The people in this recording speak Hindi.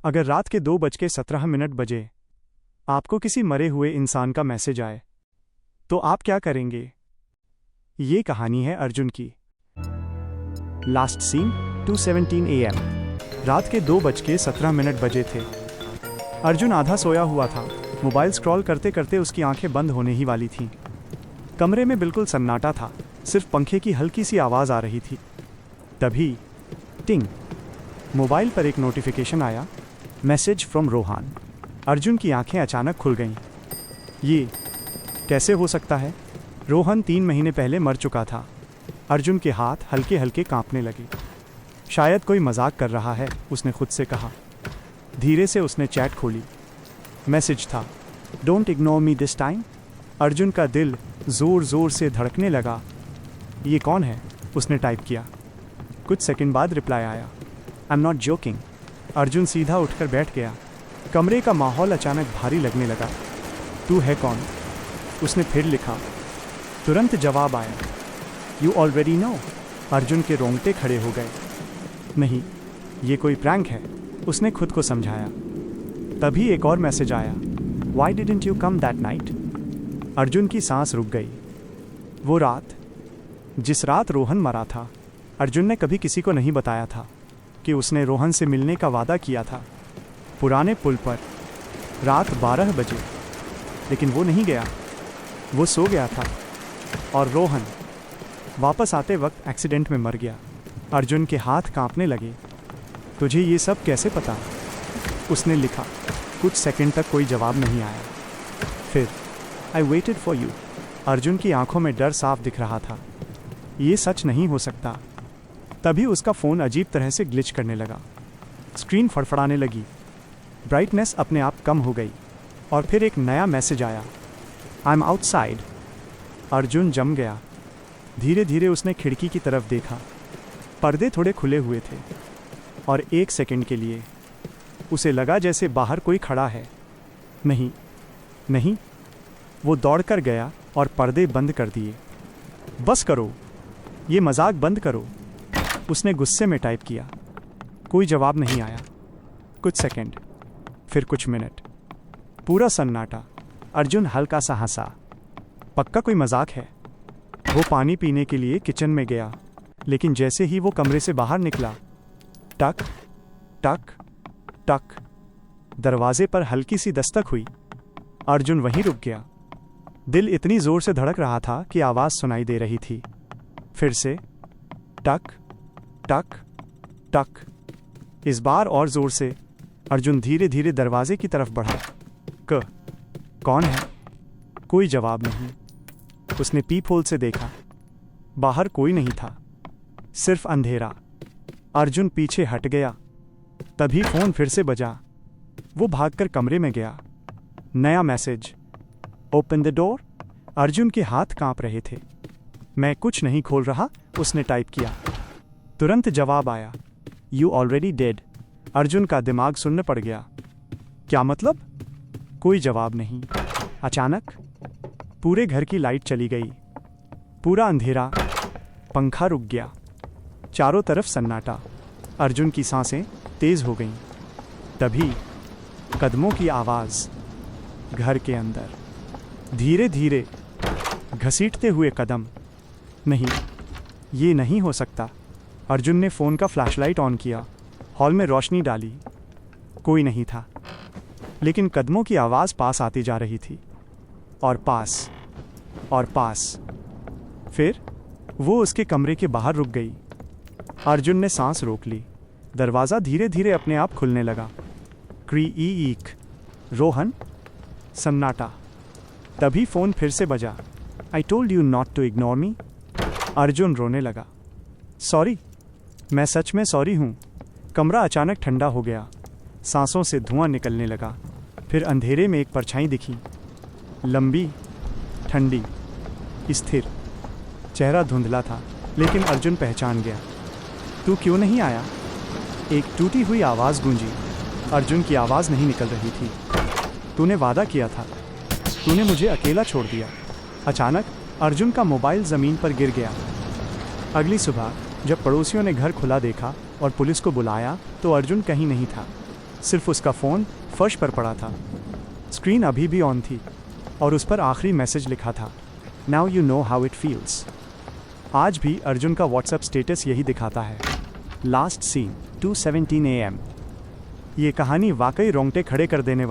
अगर रात के 2:17 बजे आपको किसी मरे हुए इंसान का मैसेज आए तो आप क्या करेंगे? ये कहानी है अर्जुन की। Last scene 2:17 AM। रात के 2:17 बजे थे। अर्जुन आधा सोया हुआ था। मोबाइल स्क्रॉल करते करते उसकी आंखें बंद होने ही वाली थीं। कमरे में बिल्कुल सन्नाटा था, सिर्फ पंखे की हल्की सी आवाज़ आ रही थी। तभी टिंग, मोबाइल पर एक नोटिफिकेशन आया, मैसेज फ्रॉम रोहन। अर्जुन की आंखें अचानक खुल गईं। ये कैसे हो सकता है? रोहन 3 महीने पहले मर चुका था। अर्जुन के हाथ हल्के हल्के कांपने लगे। शायद कोई मजाक कर रहा है, उसने खुद से कहा। धीरे से उसने चैट खोली। मैसेज था, don't ignore me this time. Arjun का दिल ज़ोर ज़ोर से धड़कने लगा। ये कौन है? उसने टाइप किया। कुछ सेकंड बाद रिप्लाई आया, I am not joking. Arjun सीधा उठकर बैठ गया। कमरे का माहौल अचानक भारी लगने लगा। तू है कौन? उसने फिर लिखा। तुरंत जवाब आया, यू ऑलरेडी नो। अर्जुन के रोंगटे खड़े हो गए। नहीं, ये कोई प्रैंक है, उसने खुद को समझाया। तभी एक और मैसेज आया, Y didn't you come that night. Arjun की सांस रुक गई। वो रात, जिस रात रोहन मरा था, अर्जुन ने कभी किसी को नहीं बताया था कि उसने रोहन से मिलने का वादा किया था, पुराने पुल पर, रात 12 बजे। लेकिन वो नहीं गया, वो सो गया था और रोहन वापस आते वक्त एक्सीडेंट में मर गया। अर्जुन के हाथ कांपने लगे। तुझे ये सब कैसे पता? उसने लिखा। कुछ सेकंड तक कोई जवाब नहीं आया। फिर I waited for you. Arjun की आंखों में डर साफ दिख रहा था। ये सच नहीं हो सकता। तभी उसका फ़ोन अजीब तरह से ग्लिच करने लगा। स्क्रीन फड़फड़ाने लगी, ब्राइटनेस अपने आप कम हो गई और फिर एक नया मैसेज आया, आई एम आउटसाइड। अर्जुन जम गया। धीरे धीरे उसने खिड़की की तरफ देखा। पर्दे थोड़े खुले हुए थे और एक सेकंड के लिए उसे लगा जैसे बाहर कोई खड़ा है। नहीं नहीं, वो दौड़कर गया और पर्दे बंद कर दिए। बस करो, ये मजाक बंद करो, उसने गुस्से में टाइप किया। कोई जवाब नहीं आया। कुछ सेकंड, फिर कुछ मिनट, पूरा सन्नाटा। अर्जुन हल्का सा हंसा। पक्का कोई मजाक है। वो पानी पीने के लिए किचन में गया, लेकिन जैसे ही वो कमरे से बाहर निकला, टक टक टक, दरवाजे पर हल्की सी दस्तक हुई। अर्जुन वहीं रुक गया। दिल इतनी जोर से धड़क रहा था कि आवाज़ सुनाई दे रही थी। फिर से टक टक टक, इस बार और जोर से। अर्जुन धीरे धीरे दरवाजे की तरफ बढ़ा। कौन है? कोई जवाब नहीं। उसने पीप होल से देखा। बाहर कोई नहीं था, सिर्फ अंधेरा। अर्जुन पीछे हट गया। तभी फोन फिर से बजा। वो भागकर कमरे में गया। नया message, open the door. Arjun के हाथ कांप रहे थे। मैं कुछ नहीं खोल रहा, उसने टाइप किया। तुरंत जवाब आया, यू ऑलरेडी डेड। अर्जुन का दिमाग सुन्न पड़ गया। क्या मतलब? कोई जवाब नहीं। अचानक पूरे घर की लाइट चली गई। पूरा अंधेरा, पंखा रुक गया। चारों तरफ सन्नाटा। अर्जुन की सांसें तेज हो गईं। तभी कदमों की आवाज़। घर के अंदर धीरे धीरे घसीटते हुए कदम। नहीं, ये नहीं हो सकता। अर्जुन ने फ़ोन का फ्लैशलाइट ऑन किया। हॉल में रोशनी डाली। कोई नहीं था, लेकिन कदमों की आवाज़ पास आती जा रही थी, और पास और पास। फिर वो उसके कमरे के बाहर रुक गई। अर्जुन ने सांस रोक ली। दरवाज़ा धीरे धीरे अपने आप खुलने लगा। क्रीक। रोहन। सन्नाटा। तभी फ़ोन फिर से बजा। I told you not to ignore me. Arjun रोने लगा। सॉरी, मैं सच में सॉरी हूँ। कमरा अचानक ठंडा हो गया। सांसों से धुआं निकलने लगा। फिर अंधेरे में एक परछाई दिखी, लंबी, ठंडी, स्थिर। चेहरा धुंधला था, लेकिन अर्जुन पहचान गया। तू क्यों नहीं आया? एक टूटी हुई आवाज़ गूंजी। अर्जुन की आवाज़ नहीं निकल रही थी। तूने वादा किया था, तूने मुझे अकेला छोड़ दिया। अचानक अर्जुन का मोबाइल ज़मीन पर गिर गया। अगली सुबह जब पड़ोसियों ने घर खुला देखा और पुलिस को बुलाया तो अर्जुन कहीं नहीं था। सिर्फ उसका फ़ोन फर्श पर पड़ा था। स्क्रीन अभी भी ऑन थी और उस पर आखिरी मैसेज लिखा था, now you know how it feels. आज भी अर्जुन का व्हाट्सएप स्टेटस यही दिखाता है, लास्ट सीन 2:17 AM। ये कहानी वाकई रोंगटे खड़े कर देने